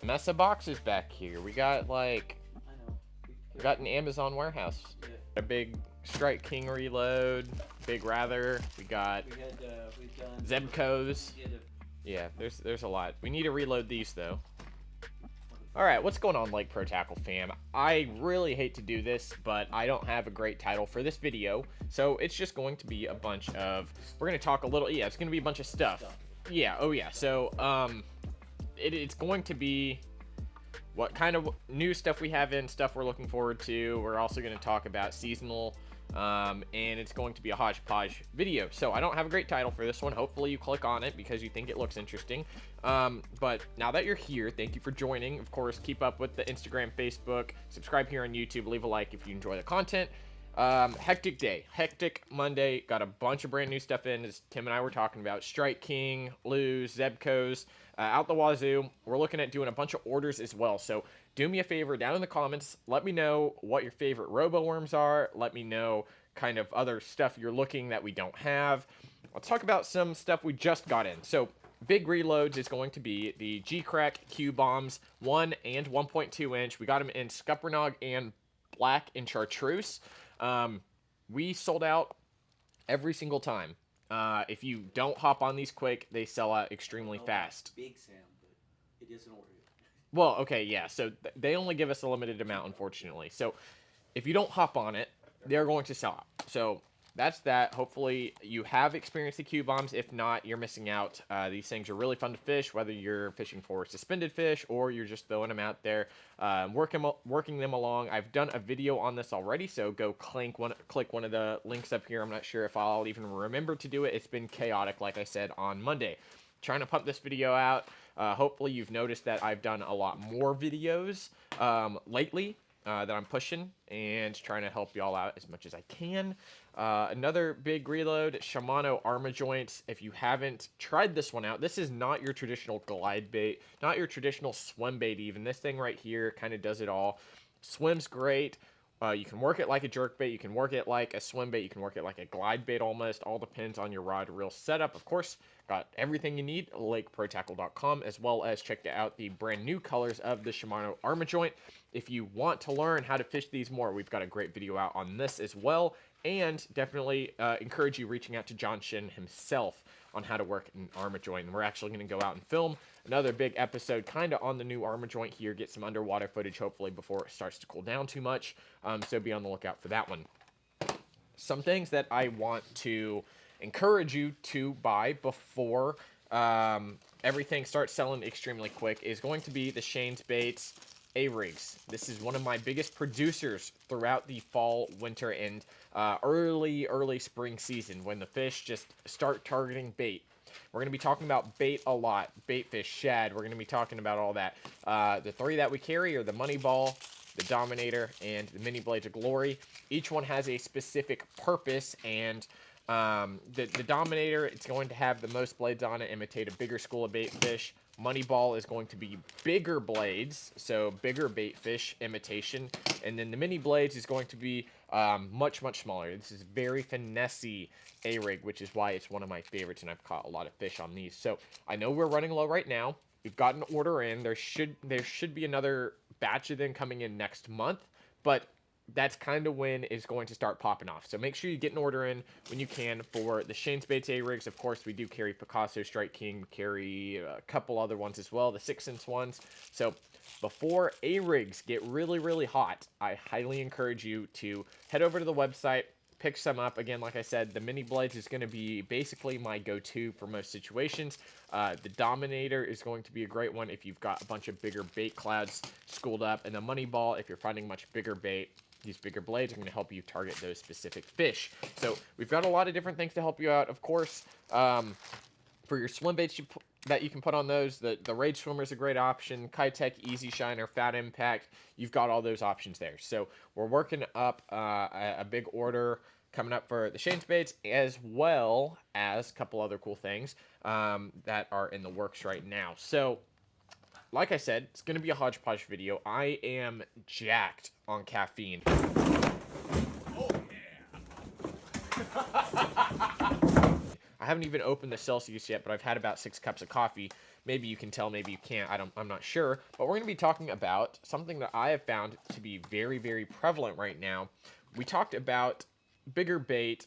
mess of boxes back here. We got like, I know. we got an Amazon warehouse. Yeah. A big Strike King reload, big Rather. We got We've done Zebcos. We did Yeah, there's a lot. We need to reload these though. Alright, what's going on, Lake Pro Tackle fam? I really hate to do this, but I don't have a great title for this video, so it's just going to be a bunch of, we're going to talk a little, yeah, it's going to be a bunch of stuff. Yeah, oh yeah, so, it's going to be what kind of new stuff we have in, stuff we're looking forward to. We're also going to talk about seasonal, and it's going to be a hodgepodge video. So I don't have a great title for this one. Hopefully you click on it because you think it looks interesting. But now that you're here, thank you for joining. Of course, keep up with the Instagram, Facebook, subscribe here on YouTube, leave a like if you enjoy the content. Hectic day, hectic Monday, got a bunch of brand new stuff in, as Tim and I were talking about. Strike King, Lose, Zebcos, out the wazoo. We're looking at doing a bunch of orders as well, so do me a favor down in the comments, let me know what your favorite robo worms are, let me know kind of other stuff you're looking that we don't have. Let's talk about some stuff we just got in. So big reloads is going to be the Geecrack Cue Bombs 1 and 1.2 inch. We got them in Scuppernong and black and chartreuse. We sold out every single time. If you don't hop on these quick, they sell out extremely fast. Big Sam, but it is an order. Well, okay, yeah, so they only give us a limited amount, unfortunately. So if you don't hop on it, they're going to sell out. So that's that. Hopefully you have experienced the Cue Bombs. If not, you're missing out. These things are really fun to fish, whether you're fishing for suspended fish or you're just throwing them out there, working them along. I've done a video on this already, so go click one of the links up here. I'm not sure if I'll even remember to do it. It's been chaotic, like I said, on Monday. Trying to pump this video out. Hopefully you've noticed that I've done a lot more videos lately that I'm pushing and trying to help y'all out as much as I can. Another big reload, Shimano Armajoint. If you haven't tried this one out, this is not your traditional glide bait, not your traditional swim bait even. This thing right here kind of does it all. Swims great. You can work it like a jerk bait, you can work it like a swim bait, you can work it like a glide bait almost. All depends on your rod reel setup. Of course, got everything you need, lakeprotackle.com, as well as check out the brand new colors of the Shimano Armajoint. If you want to learn how to fish these more, we've got a great video out on this as well. And definitely encourage you reaching out to John Shin himself on how to work an Armajoint. And we're actually going to go out and film another big episode kind of on the new Armajoint here, get some underwater footage hopefully before it starts to cool down too much. So be on the lookout for that one. Some things that I want to encourage you to buy before everything starts selling extremely quick is going to be the Shane's Baits A-rigs. This is one of my biggest producers throughout the fall, winter, and early spring season when the fish just start targeting bait. We're going to be talking about bait a lot. Bait fish, shad. We're going to be talking about all that. The three that we carry are the Money Ball, the Dominator, and the Mini Blades of Glory. Each one has a specific purpose, and the Dominator, it's going to have the most blades on it, imitate a bigger school of bait fish. Money Ball is going to be bigger blades, so bigger bait fish imitation. And then the Mini Blades is going to be much smaller. This is very finessey A-rig, which is why it's one of my favorites, and I've caught a lot of fish on these. So I know we're running low right now. We've got an order in. There should be another batch of them coming in next month, but that's kind of when it's going to start popping off. So make sure you get an order in when you can for the Shane's Baits A-rigs. Of course, we do carry Picasso, Strike King, carry a couple other ones as well, the 6-inch ones. So before A-rigs get really hot, I highly encourage you to head over to the website, pick some up. Again, like I said, the Mini Blades is going to be basically my go-to for most situations. The Dominator is going to be a great one if you've got a bunch of bigger bait clouds schooled up. And the Money Ball, if you're finding much bigger bait, these bigger blades are going to help you target those specific fish. So we've got a lot of different things to help you out. Of course, for your swim baits that you can put on those, the Rage Swimmer is a great option. Kitech, Easy Shiner, Fat Impact, you've got all those options there. So we're working up a big order coming up for the Shane's Baits, as well as a couple other cool things that are in the works right now. So like I said, it's going to be a hodgepodge video. I am jacked on caffeine. Oh, yeah. I haven't even opened the Celsius yet, but I've had about 6 cups of coffee. Maybe you can tell, maybe you can't. I'm not sure. But we're going to be talking about something that I have found to be very, very prevalent right now. We talked about bigger bait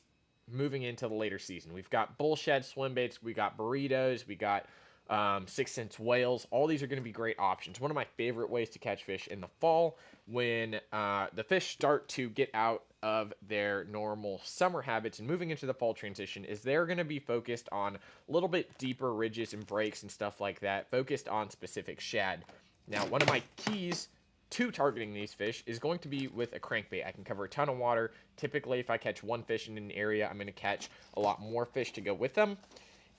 moving into the later season. We've got bullshed swim baits, we got burritos, we got 6-cent whales. All these are going to be great options. One of my favorite ways to catch fish in the fall, when the fish start to get out of their normal summer habits and moving into the fall transition, is they're going to be focused on a little bit deeper ridges and breaks and stuff like that, focused on specific shad. Now, one of my keys to targeting these fish is going to be with a crankbait. I can cover a ton of water. Typically, if I catch one fish in an area, I'm going to catch a lot more fish to go with them.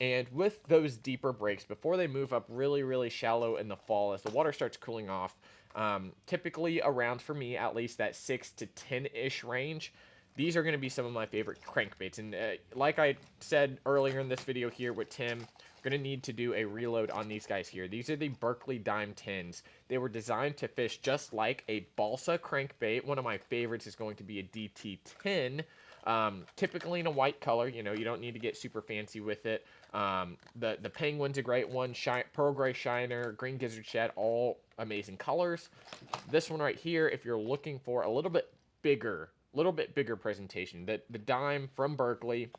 And with those deeper breaks, before they move up really, really shallow in the fall, as the water starts cooling off, typically around, for me, at least that 6 to 10-ish range, these are going to be some of my favorite crankbaits. And like I said earlier in this video here with Tim, going to need to do a reload on these guys here. These are the Berkeley Dime 10s. They were designed to fish just like a balsa crankbait. One of my favorites is going to be a DT10. Typically in a white color. You know, you don't need to get super fancy with it. The Penguin's a great one. Pearl Gray Shiner, Green Gizzard Shad, all amazing colors. This one right here, if you're looking for a little bit bigger presentation, the Dime from Berkeley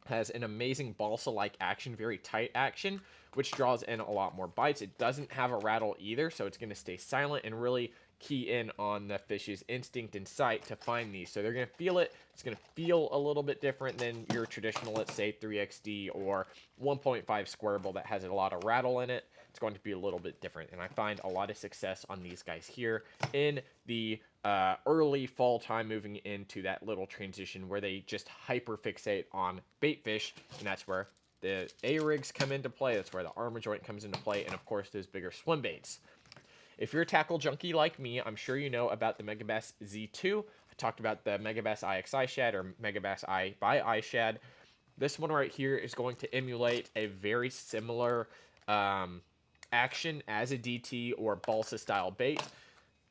has an amazing balsa-like action, very tight action, which draws in a lot more bites. It doesn't have a rattle either, so it's going to stay silent and really key in on the fish's instinct and sight to find these. So they're going to feel it. It's going to feel a little bit different than your traditional, let's say, 3XD or 1.5 square bill that has a lot of rattle in it. It's going to be a little bit different, and I find a lot of success on these guys here in the early fall time, moving into that little transition where they just hyper fixate on bait fish, and that's where the A-rigs come into play. That's where the Armajoint comes into play, and of course those bigger swim baits. If you're a tackle junkie like me, I'm sure you know about the Megabass Z2. I talked about the Megabass IXI shad, or Megabass I by I shad. This one right here is going to emulate a very similar action as a DT or balsa style bait.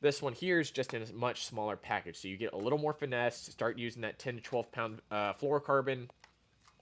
This one here is just in a much smaller package, so you get a little more finesse to start using that 10 to 12 pound fluorocarbon,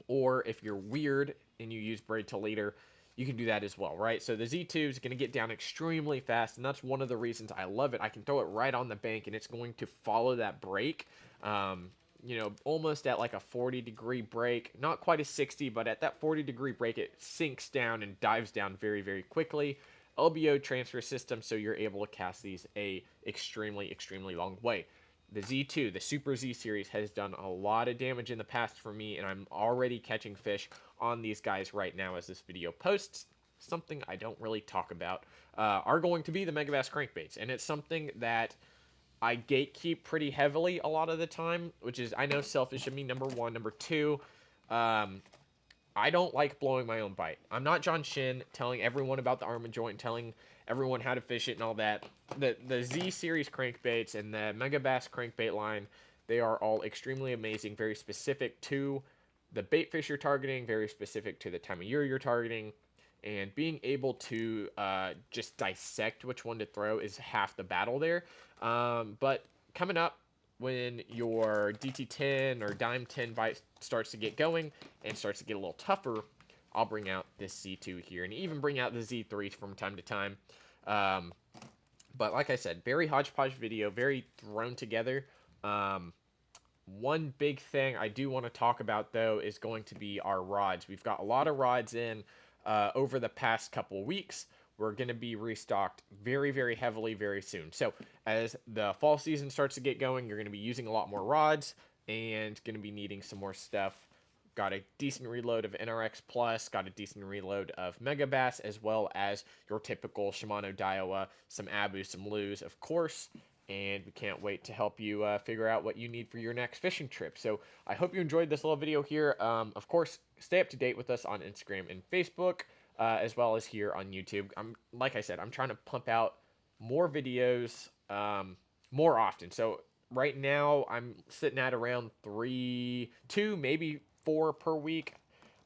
or if you're weird and you use braid to leader, you can do that as well, right? So the Z2 is going to get down extremely fast, and that's one of the reasons I love it. I can throw it right on the bank, and it's going to follow that break, you know, almost at like a 40-degree break. Not quite a 60, but at that 40-degree break, it sinks down and dives down very, very quickly. LBO transfer system, so you're able to cast these a extremely, extremely long way. The Z2, the Super Z series, has done a lot of damage in the past for me, and I'm already catching fish on these guys right now as this video posts. Something I don't really talk about are going to be the Megabass crankbaits, and it's something that I gatekeep pretty heavily a lot of the time, which is, I know, selfish of me, number one. Number two, I don't like blowing my own bite. I'm not John Shin telling everyone about the Armajoint, telling everyone how to fish it and all that. The Z series crankbaits and the Megabass crankbait line, they are all extremely amazing, very specific to the bait fish you're targeting, very specific to the time of year you're targeting, and being able to just dissect which one to throw is half the battle there. But coming up, when your DT10 or Dime 10 bite starts to get going and starts to get a little tougher, I'll bring out this Z2 here, and even bring out the Z3s from time to time. But like I said, very hodgepodge video, very thrown together. One big thing I do want to talk about, though, is going to be our rods. We've got a lot of rods in over the past couple weeks. We're going to be restocked very, very heavily very soon. So as the fall season starts to get going, you're going to be using a lot more rods and going to be needing some more stuff. Got a decent reload of NRX Plus, got a decent reload of Megabass, as well as your typical Shimano Daiwa, some Abu, some Lus, of course. And we can't wait to help you figure out what you need for your next fishing trip. So I hope you enjoyed this little video here. Of course, stay up to date with us on Instagram and Facebook, as well as here on YouTube. Like I said, I'm trying to pump out more videos more often. So right now, I'm sitting at around 2, maybe 4 per week.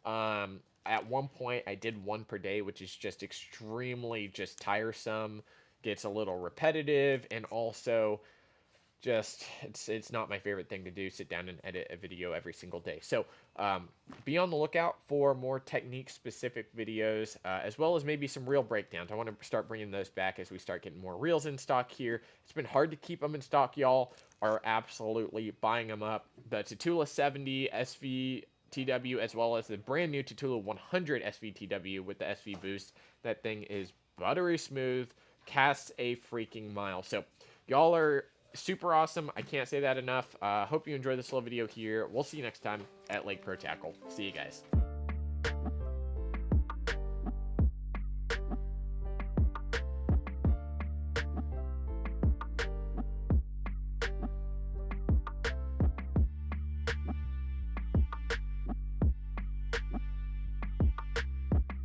At one point, I did 1 per day, which is just extremely just tiresome. Gets a little repetitive, and also just it's not my favorite thing to do, sit down and edit a video every single day. So be on the lookout for more technique specific videos, as well as maybe some reel breakdowns. I want to start bringing those back as we start getting more reels in stock here. It's been hard to keep them in stock. Y'all are absolutely buying them up. The Tatula 70 SVTW, as well as the brand new Tatula 100 SVTW with the SV boost. That thing is buttery smooth, casts a freaking mile. So y'all are super awesome. I can't say that enough. Hope you enjoyed this little video here. We'll see you next time at Lake Pro Tackle. See you guys.